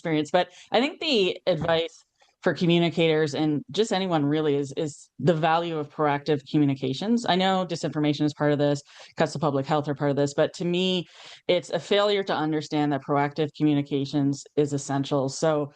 experience. But I think the advice for communicators and just anyone really is the value of proactive communications. I know disinformation is part of this, cuts to public health are part of this, but to me, it's a failure to understand that proactive communications is essential. So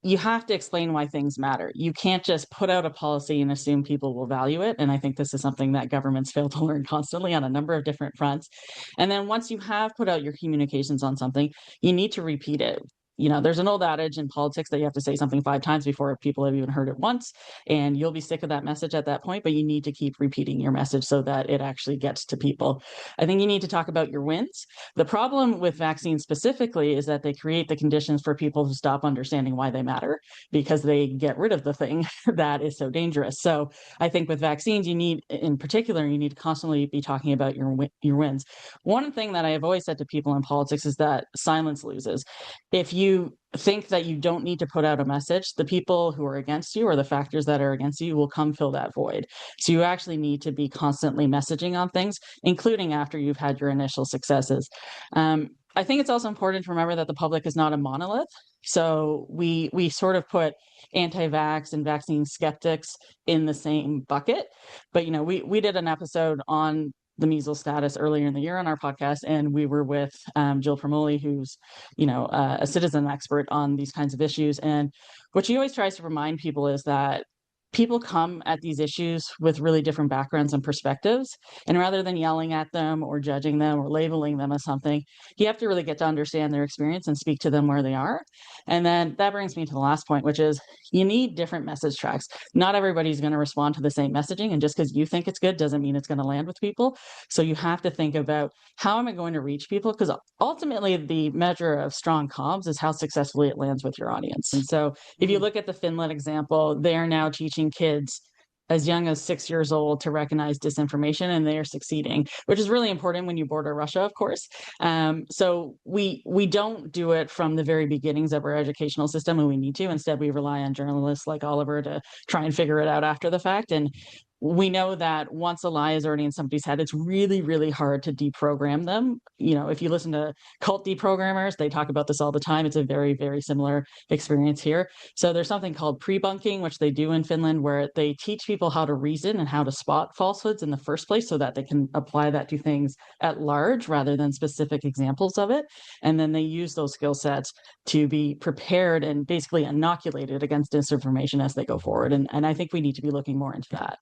you have to explain why things matter. You can't just put out a policy and assume people will value it. And I think this is something that governments fail to learn constantly on a number of different fronts. And then once you have put out your communications on something, you need to repeat it. There's an old adage in politics that you have to say something 5 times before people have even heard it once, and you'll be sick of that message at that point, but you need to keep repeating your message so that it actually gets to people. I think you need to talk about your wins. The problem with vaccines specifically is that they create the conditions for people to stop understanding why they matter because they get rid of the thing that is so dangerous. So I think with vaccines, in particular, you need to constantly be talking about your wins. One thing that I have always said to people in politics is that silence loses. If you think that you don't need to put out a message, the people who are against you or the factors that are against you will come fill that void. So you actually need to be constantly messaging on things, including after you've had your initial successes. I think it's also important to remember that the public is not a monolith. So we sort of put anti-vax and vaccine skeptics in the same bucket. But we did an episode on the measles status earlier in the year on our podcast, and we were with Jill Promoli, who's a citizen expert on these kinds of issues. And what she always tries to remind people is that people come at these issues with really different backgrounds and perspectives. And rather than yelling at them or judging them or labeling them as something, you have to really get to understand their experience and speak to them where they are. And then that brings me to the last point, which is you need different message tracks. Not everybody's going to respond to the same messaging. And just because you think it's good doesn't mean it's going to land with people. So you have to think about, how am I going to reach people? Because ultimately the measure of strong comms is how successfully it lands with your audience. And so if you look at the Finland example, they are now teaching kids as young as 6 years old to recognize disinformation, and they are succeeding, which is really important when you border Russia, of course. So we don't do it from the very beginnings of our educational system, and we need to. Instead, we rely on journalists like Oliver to try and figure it out after the fact. And we know that once a lie is already in somebody's head, it's really, really hard to deprogram them. If you listen to cult deprogrammers, they talk about this all the time. It's a very, very similar experience here. So there's something called pre-bunking, which they do in Finland, where they teach people how to reason and how to spot falsehoods in the first place so that they can apply that to things at large rather than specific examples of it. And then they use those skill sets to be prepared and basically inoculated against disinformation as they go forward. And I think we need to be looking more into that.